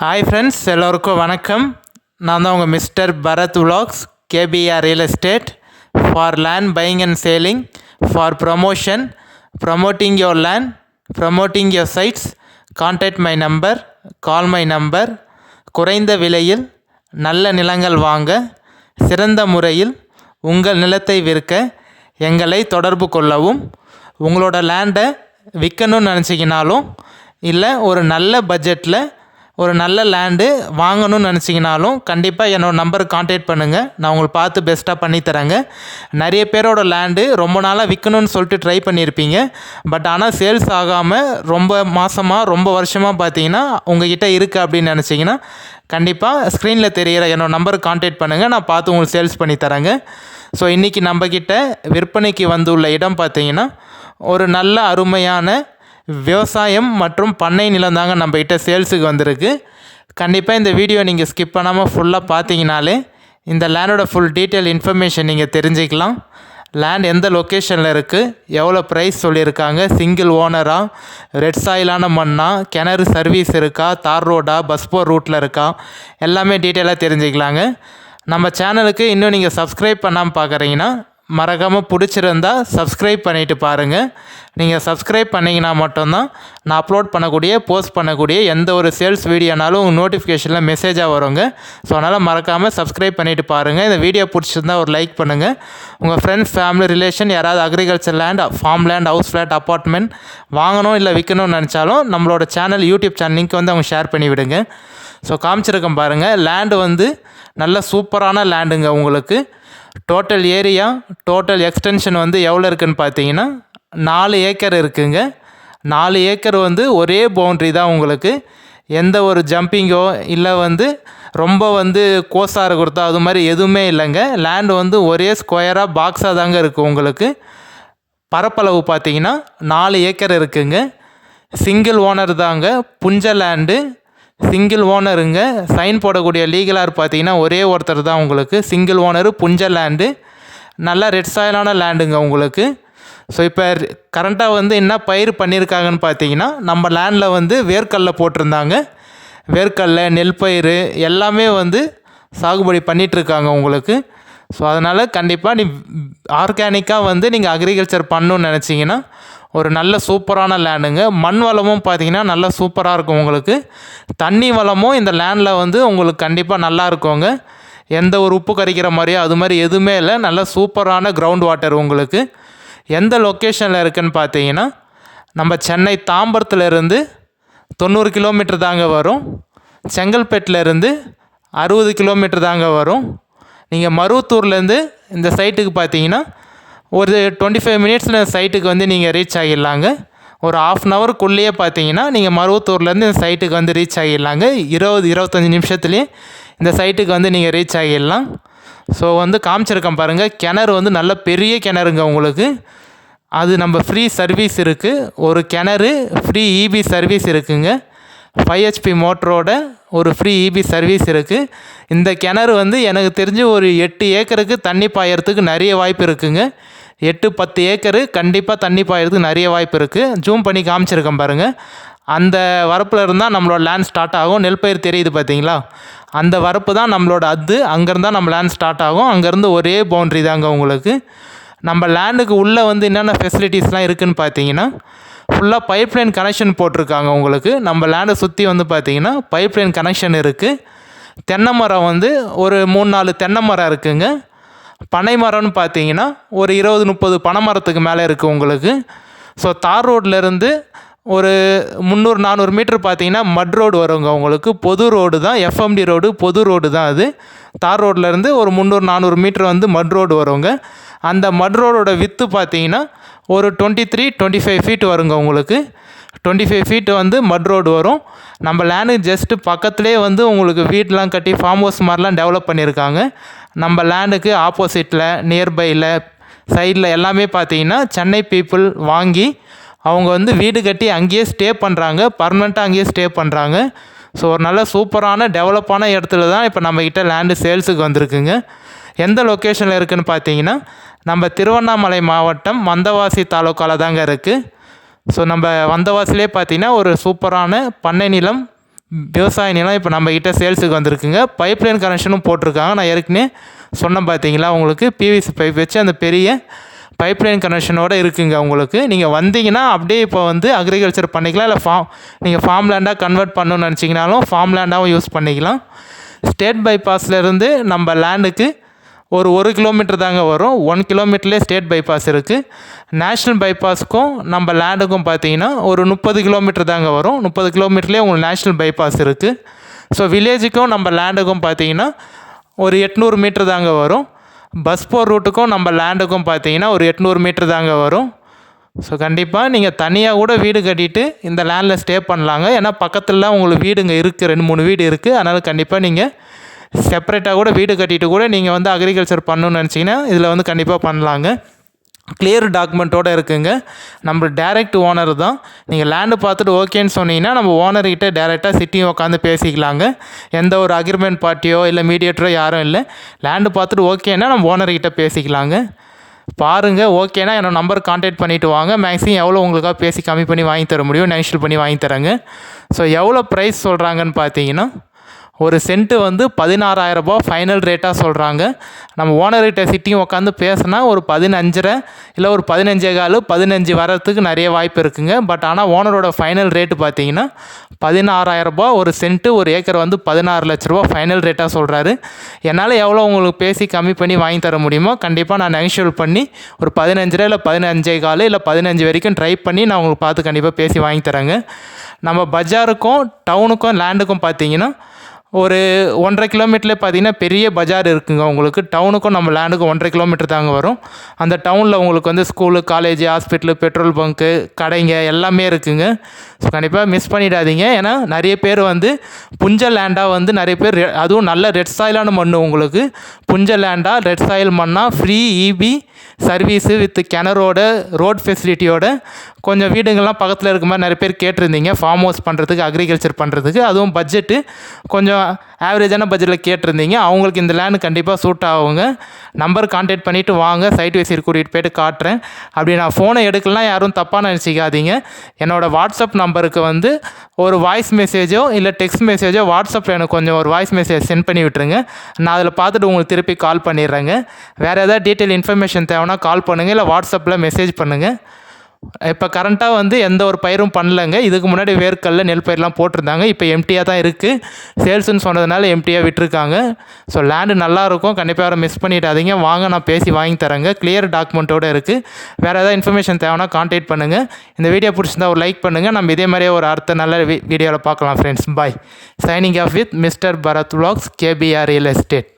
Hi friends, எல்லோருக்கும் வணக்கம். நான் தான் உங்கள் mister Bharat vlogs, KPR real estate for land buying and selling, for promotion, promoting your land, promoting your sites. Contact my number, call my number. குறைந்த விலையில் நல்ல நிலங்கள் வாங்க, சிறந்த முறையில் உங்கள் நிலத்தை விற்க எங்களை தொடர்பு கொள்ளவும். உங்களோட லேண்டை விற்கணும்னு நினச்சிங்கனாலும், இல்லை ஒரு நல்ல பட்ஜெட்டில் ஒரு நல்ல லேண்டு வாங்கணும்னு நினச்சிங்கனாலும் கண்டிப்பாக என்னோடய நம்பருக்கு கான்டாக்ட் பண்ணுங்கள். நான் உங்களுக்கு பார்த்து பெஸ்ட்டாக பண்ணித்தரேங்க. நிறைய பேரோட லேண்டு ரொம்ப நாளாக விற்கணும்னு சொல்லிட்டு ட்ரை பண்ணியிருப்பீங்க. பட் ஆனால் சேல்ஸ் ஆகாமல் ரொம்ப வருஷமாக பார்த்தீங்கன்னா உங்கள்கிட்ட இருக்குது அப்படின்னு நினச்சிங்கன்னா கண்டிப்பாக ஸ்க்ரீனில் தெரிகிற என்னோடய நம்பருக்கு கான்டாக்ட் பண்ணுங்கள். நான் பார்த்து உங்களுக்கு சேல்ஸ் பண்ணி தரேங்க. ஸோ இன்றைக்கி நம்மக்கிட்ட விற்பனைக்கு வந்துள்ள இடம் பார்த்தீங்கன்னா ஒரு நல்ல அருமையான விவசாயம் மற்றும் பண்ணை நிலம் தாங்க நம்மகிட்ட சேல்ஸுக்கு வந்திருக்கு. கண்டிப்பாக இந்த வீடியோ நீங்கள் ஸ்கிப் பண்ணாமல் ஃபுல்லாக பார்த்தீங்கனாலே இந்த லேண்டோட ஃபுல் டீட்டெயில் இன்ஃபர்மேஷன் நீங்கள் தெரிஞ்சுக்கலாம். லேண்ட் எந்த லொக்கேஷனில் இருக்குது, எவ்வளோ ப்ரைஸ் சொல்லியிருக்காங்க, சிங்கிள் ஓனரா, ரெட் சாயிலான மண்ணா, கிணறு சர்வீஸ் இருக்கா, தார் ரோடா, பஸ் போர் ரூட்டில் இருக்கா, எல்லாமே டீட்டெயிலாக தெரிஞ்சுக்கலாங்க. நம்ம சேனலுக்கு இன்னும் நீங்கள் சப்ஸ்கிரைப் பண்ணாமல் பார்க்குறீங்கன்னா மறக்காமல் பிடிச்சிருந்தா சப்ஸ்கிரைப் பண்ணிவிட்டு பாருங்கள். நீங்கள் சப்ஸ்கிரைப் பண்ணிங்கன்னா மட்டும்தான் நான் அப்லோட் பண்ணக்கூடிய போஸ்ட் பண்ணக்கூடிய எந்த ஒரு சேல்ஸ் வீடியோனாலும் உங்கள் நோட்டிஃபிகேஷனில் மெசேஜாக வருங்க. ஸோ அதனால் மறக்காமல் சப்ஸ்கிரைப் பண்ணிவிட்டு பாருங்கள். இந்த வீடியோ பிடிச்சிருந்தால் ஒரு லைக் பண்ணுங்கள். உங்கள் ஃப்ரெண்ட்ஸ், ஃபேமிலி, ரிலேஷன் யாராவது agriculture land, farm land, house flat, apartment வாங்கணும் இல்லை விற்கணும்னு நினச்சாலும் நம்மளோட சேனல், யூடியூப் சேனல் லிங்க் வந்து அவங்க ஷேர் பண்ணி விடுங்க. ஸோ காமிச்சிருக்கேன் பாருங்கள். லேண்டு வந்து நல்ல சூப்பரான லேண்டுங்க. உங்களுக்கு டோட்டல் ஏரியா, டோட்டல் எக்ஸ்டென்ஷன் வந்து எவ்வளோ இருக்குதுன்னு பார்த்தீங்கன்னா 4 ஏக்கர் இருக்குங்க. 4 ஏக்கர் வந்து ஒரே பவுண்ட்ரி தான். உங்களுக்கு எந்த ஒரு ஜம்பிங்கோ இல்லை வந்து ரொம்ப வந்து கோஸாக இருக்கிறதோ அது மாதிரி எதுவுமே இல்லைங்க. லேண்டு வந்து ஒரே ஸ்கொயராக பாக்ஸாக தாங்க இருக்குது. உங்களுக்கு பரப்பளவு பார்த்தீங்கன்னா 4 ஏக்கர் இருக்குங்க. சிங்கிள் ஓனர் தாங்க. புஞ்ச லேண்டு, சிங்கிள் ஓனருங்க. சைன் போடக்கூடிய லீகலார் பார்த்தீங்கன்னா ஒரே ஒருத்தர் தான். உங்களுக்கு சிங்கிள் ஓனரு, புஞ்ச லேண்டு, நல்லா ரெட் சாயிலான லேண்டுங்க உங்களுக்கு. ஸோ இப்போ கரண்ட்டாக வந்து என்ன பயிர் பண்ணியிருக்காங்கன்னு பார்த்தீங்கன்னா நம்ம லேண்டில் வந்து வேர்க்கடலை போட்டிருந்தாங்க. வேர்க்கடலை, நெல் பயிர் எல்லாமே வந்து சாகுபடி பண்ணிகிட்ருக்காங்க உங்களுக்கு. ஸோ அதனால் கண்டிப்பாக ஆர்கானிக்காக வந்து நீங்கள் அக்ரிகல்ச்சர் பண்ணணுன்னு நினச்சிங்கன்னா ஒரு நல்ல சூப்பரான லேண்டுங்க. மண் வளமும் பார்த்தீங்கன்னா நல்லா சூப்பராக இருக்கும் உங்களுக்கு. தண்ணி வளமும் இந்த லேண்டில் வந்து உங்களுக்கு கண்டிப்பாக நல்லா இருக்குங்க. எந்த ஒரு உப்பு கரிக்கிற மாதிரியோ அது மாதிரி எதுவுமே இல்லை. நல்ல சூப்பரான கிரவுண்ட் வாட்டர் உங்களுக்கு. எந்த லொக்கேஷனில் இருக்குதுன்னு பார்த்தீங்கன்னா நம்ம சென்னை தாம்பரத்துலேருந்து 90 கிலோமீட்டர் தாங்க வரும். செங்கல்பேட்டிலேருந்து 60 கிலோமீட்டர் தாங்க வரும். நீங்கள் மருவத்தூர்லேருந்து இந்த சைட்டுக்கு பார்த்தீங்கன்னா ஒரு 25 மினிட்ஸில் சைட்டுக்கு வந்து நீங்கள் ரீச் ஆகிடலாங்க. ஒரு 1/2 ஹவருக்குள்ளேயே பார்த்தீங்கன்னா நீங்கள் மருவத்தூர்லேருந்து இந்த சைட்டுக்கு வந்து ரீச் ஆகிடலாங்க. 20-25 நிமிஷத்துலேயே இந்த சைட்டுக்கு வந்து நீங்கள் ரீச் ஆகிடலாம். ஸோ வந்து காமிச்சிருக்கேன் பாருங்கள். கிணறு வந்து நல்ல பெரிய கிணறுங்க உங்களுக்கு. அது நம்ம ஃப்ரீ சர்வீஸ் இருக்குது. ஒரு கிணறு ஃப்ரீ இபி சர்வீஸ் இருக்குதுங்க. 5 HP மோட்டரோட ஒரு ஃப்ரீ இபி சர்வீஸ் இருக்குது. இந்த கிணறு வந்து எனக்கு தெரிஞ்சு ஒரு 8 ஏக்கருக்கு தண்ணி பாயறதுக்கு நிறைய வாய்ப்பு இருக்குதுங்க. 8-10 ஏக்கரு கண்டிப்பாக தண்ணி பாயறதுக்கு நிறைய வாய்ப்பு இருக்குது. ஜூம் பண்ணி காமிச்சிருக்கேன் பாருங்கள். அந்த வரப்பில் இருந்தால் நம்மளோட லேண்ட் ஸ்டார்ட் ஆகும். நெல் பயிர் தெரியுது பார்த்தீங்களா, அந்த வரப்பு தான் நம்மளோட. அங்கேருந்தா நம்ம லேண்ட் ஸ்டார்ட் ஆகும். அங்கேருந்து ஒரே பவுண்ட்ரி தாங்க உங்களுக்கு. நம்ம லேண்டுக்கு உள்ளே வந்து என்னென்ன ஃபெசிலிட்டிஸ்லாம் இருக்குதுன்னு பார்த்தீங்கன்னா ஃபுல்லாக பைப்லைன் கனெக்ஷன் போட்டிருக்காங்க உங்களுக்கு. நம்ம லேண்டை சுற்றி வந்து பார்த்தீங்கன்னா பைப்லைன் கனெக்ஷன் இருக்குது. தென்னை மரம் வந்து ஒரு 3-4 தென்னை மரம் இருக்குதுங்க. பனை மரம்னு பார்த்தீங்கன்னா ஒரு 20-30 பனை மரத்துக்கு மேலே இருக்குது உங்களுக்கு. ஸோ தார் ரோட்லேருந்து ஒரு 300-400 மீட்ரு பார்த்தீங்கன்னா மட் ரோடு வருங்க உங்களுக்கு. பொது ரோடு தான், எஃப்எம்டி ரோடு, பொது ரோடு தான் அது. தார் ரோட்லேருந்து ஒரு 300-400 மீட்ரு வந்து மட் ரோடு வருங்க. அந்த மட் ரோடோட வித்து பார்த்தீங்கன்னா ஒரு 23-25 ஃபீட் வருங்க உங்களுக்கு. 25 ஃபீட் வந்து மட் ரோடு வரும். நம்ம லேண்டு ஜஸ்ட்டு பக்கத்துலேயே வந்து உங்களுக்கு வீடெலாம் கட்டி ஃபார்ம் ஹவுஸ் மாதிரிலாம் டெவலப் பண்ணியிருக்காங்க. நம்ம லேண்டுக்கு ஆப்போசிட்டில், நியர்பையில், சைடில் எல்லாமே பார்த்தீங்கன்னா சென்னை பீப்புள் வாங்கி அவங்க வந்து வீடு கட்டி அங்கேயே ஸ்டே பண்ணுறாங்க. பர்மனெண்ட்டாக அங்கேயே ஸ்டே பண்ணுறாங்க. ஸோ ஒரு நல்ல சூப்பரான டெவலப்பான இடத்துல தான் இப்போ நம்மக்கிட்ட லேண்டு சேல்ஸுக்கு வந்திருக்குங்க. எந்த லொக்கேஷனில் இருக்குதுன்னு பார்த்தீங்கன்னா நம்ம திருவண்ணாமலை மாவட்டம் வந்தவாசி தாலுக்காவில் தாங்க இருக்குது. ஸோ நம்ம வந்தவாசிலே பார்த்தீங்கன்னா ஒரு சூப்பரான பண்ணை நிலம் விவசாய நிலம் இப்போ நம்மக்கிட்ட சேல்ஸுக்கு வந்திருக்குங்க. பைப்லைன் கனெக்ஷனும் போட்டிருக்காங்க. நான் ஏற்கனவே சொன்னேன் பார்த்தீங்களா உங்களுக்கு, பிவிசி பைப் வச்சு அந்த பெரிய பைப்லைன் கனெக்ஷனோடு இருக்குங்க உங்களுக்கு. நீங்கள் வந்தீங்கன்னா அப்படியே இப்போ வந்து அக்ரிகல்ச்சர் பண்ணிக்கலாம். இல்லை நீங்கள் ஃபார்ம் லேண்டாக கன்வெர்ட் பண்ணணும்னு நினச்சிங்கனாலும் ஃபார்ம் லேண்டாகவும் யூஸ் பண்ணிக்கலாம். ஸ்டேட் பைபாஸ்லேருந்து நம்ம லேண்டுக்கு ஒரு கிலோமீட்டர் தாங்க வரும். 1 கிலோமீட்டர்லேயே ஸ்டேட் பைபாஸ் இருக்குது. நேஷ்னல் பைபாஸுக்கும் நம்ம லேண்டுக்கும் பார்த்தீங்கன்னா ஒரு 30 கிலோமீட்டர் தாங்க வரும். 30 கிலோமீட்டர்லேயே உங்களுக்கு நேஷ்னல் பைபாஸ் இருக்குது. ஸோ வில்லேஜுக்கும் நம்ம லேண்டுக்கும் பார்த்தீங்கன்னா ஒரு 800 மீட்டர் தாங்க வரும். பஸ் போகிற ரூட்டுக்கும் நம்ம லேண்டுக்கும் பார்த்தீங்கன்னா ஒரு 800 மீட்டர் தாங்க வரும். ஸோ கண்டிப்பாக நீங்கள் தனியாக கூட வீடு கட்டிட்டு இந்த லேண்டில் ஸ்டே பண்ணலாங்க. ஏன்னா பக்கத்தில் உங்களுக்கு வீடுங்க இருக்குது, 2-3 வீடு இருக்குது. அதனால் கண்டிப்பாக நீங்கள் செப்பரேட்டாக கூட வீடு கட்டிட்டு கூட நீங்கள் வந்து அக்ரிகல்ச்சர் பண்ணணும்னு நினச்சிங்கன்னா இதில் வந்து கண்டிப்பாக பண்ணலாங்க. கிளியர் டாக்குமெண்ட்டோடு இருக்குங்க. நம்ம டேரெக்ட் ஓனர் தான். நீங்கள் லேண்டு பார்த்துட்டு ஓகேன்னு சொன்னீங்கன்னா நம்ம ஓனர்கிட்ட டேரெக்டாக சிட்டியும் உட்காந்து பேசிக்கலாங்க. எந்த ஒரு அக்ரிமெண்ட் பார்ட்டியோ இல்லை மீடியேட்டரோ யாரும் இல்லை. லேண்டு பார்த்துட்டு ஓகேன்னா நம்ம ஓனர்கிட்ட பேசிக்கலாங்க. பாருங்கள், ஓகேனா என்னோடய நம்பர் கான்டாக்ட் பண்ணிவிட்டு வாங்க. மேக்ஸிமம் எவ்வளோ உங்களுக்காக பேசி கம்மி பண்ணி வாங்கி தர முடியும், நெகோஷியேட் பண்ணி வாங்கி தரேங்க. ஸோ எவ்வளோ ப்ரைஸ் சொல்கிறாங்கன்னு பார்த்தீங்கன்னா ஒரு சென்ட்டு வந்து 16,000 ரூபா ஃபைனல் ரேட்டாக சொல்கிறாங்க. நம்ம ஓனர்கிட்ட சிட்டியும் உட்காந்து பேசினா ஒரு 15.5 இல்லை ஒரு 15.15 15 வரத்துக்கு நிறைய வாய்ப்பு இருக்குங்க. பட் ஆனால் ஓனரோட ஃபைனல் ரேட்டு பார்த்தீங்கன்னா 16,000 ரூபா ஒரு சென்ட்டு. ஒரு ஏக்கர் வந்து 16 லட்ச ரூபா ஃபைனல் ரேட்டாக சொல்கிறாரு. என்னால் எவ்வளோ உங்களுக்கு பேசி கம்மி பண்ணி வாங்கி தர முடியுமோ கண்டிப்பாக நான் நெகோஷியேட் பண்ணி ஒரு 15 இல்லை 15.15 இல்லை 15 வரைக்கும் ட்ரை பண்ணி நான் உங்களுக்கு பார்த்து கண்டிப்பாக பேசி வாங்கி தரேங்க. நம்ம பஜாருக்கும் டவுனுக்கும் லேண்டுக்கும் பார்த்தீங்கன்னா ஒரு 1.5 கிலோமீட்டர்லேயே பார்த்தீங்கன்னா பெரிய பஜார் இருக்குங்க உங்களுக்கு. டவுனுக்கும் நம்ம லேண்டுக்கும் 1.5 கிலோமீட்டர் தாங்க வரும். அந்த டவுனில் உங்களுக்கு வந்து school, college, hospital, petrol bunk, கடைங்க எல்லாமே இருக்குங்க. ஸோ கண்டிப்பாக மிஸ் பண்ணிடாதீங்க. ஏன்னா நிறைய பேர் வந்து புஞ்ச லேண்டாக வந்து நிறைய பேர் அதுவும் நல்ல ரெட் சாயிலான மண் உங்களுக்கு. புஞ்ச லேண்டாக ரெட் சாயில் மண்ணாக ஃப்ரீ இபி சர்வீஸு வித் கிணறோட ரோட் ஃபெசிலிட்டியோட கொஞ்சம் வீடுங்கள்லாம் பக்கத்தில் இருக்க மாதிரி நிறைய பேர் கேட்டிருந்தீங்க ஃபார்ம் ஹவுஸ் பண்ணுறதுக்கு, அக்ரிகல்ச்சர் பண்ணுறதுக்கு. அதுவும் பட்ஜெட்டு கொஞ்சம் ஆவரேஜான பட்ஜெட்டில் கேட்டிருந்தீங்க. அவங்களுக்கு இந்த லேண்டு கண்டிப்பாக சூட் ஆகுங்க. நம்பர் கான்டாக்ட் பண்ணிவிட்டு வாங்க, சைட் விசிட் கூட்டிகிட்டு போய்ட்டு காட்டுறேன். அப்படி நான் ஃபோனை எடுக்கலாம் யாரும் தப்பாக நினச்சிக்காதீங்க. என்னோடய வாட்ஸ்அப் நம்பருக்கு வந்து ஒரு வாய்ஸ் மெசேஜோ இல்லை டெக்ஸ்ட் மெசேஜோ வாட்ஸ்அப்பில் எனக்கு கொஞ்சம் ஒரு வாய்ஸ் மெசேஜ் சென்ட் பண்ணி விட்டுருங்க. நான் அதில் பார்த்துட்டு உங்களுக்கு திருப்பி கால் பண்ணிடுறேங்க. வேறு ஏதாவது டீட்டெயில் இன்ஃபர்மேஷன் தேவைன்னா கால் பண்ணுங்கள், இல்லை வாட்ஸ்அப்பில் மெசேஜ் பண்ணுங்கள். இப்போ கரண்ட்டாக வந்து எந்த ஒரு பயிரும் பண்ணலைங்க. இதுக்கு முன்னாடி வேர்க்கல்ல நெல் பயிரெலாம் போட்டிருந்தாங்க. இப்போ எம்டியாக தான் இருக்குது. சேல்ஸுன்னு சொன்னதுனால எம்டியாக விட்டுருக்காங்க. ஸோ லேண்டு நல்லாயிருக்கும், கண்டிப்பாக யாரும் மிஸ் பண்ணிடாதீங்க. வாங்க, நான் பேசி வாங்கி தரேங்க. கிளியர் டாக்குமெண்ட்டோடு இருக்குது. வேறு ஏதாவது இன்ஃபர்மேஷன் தேவைன்னா கான்டாக்ட் பண்ணுங்கள். இந்த வீடியோ பிடிச்சிருந்தா ஒரு லைக் பண்ணுங்கள். நம்ம இதே மாதிரியே ஒரு அடுத்த நல்ல வீடியோவில் பார்க்கலாம் friends. Bye. Signing off with mister Bharat vlogs, KPR real estate.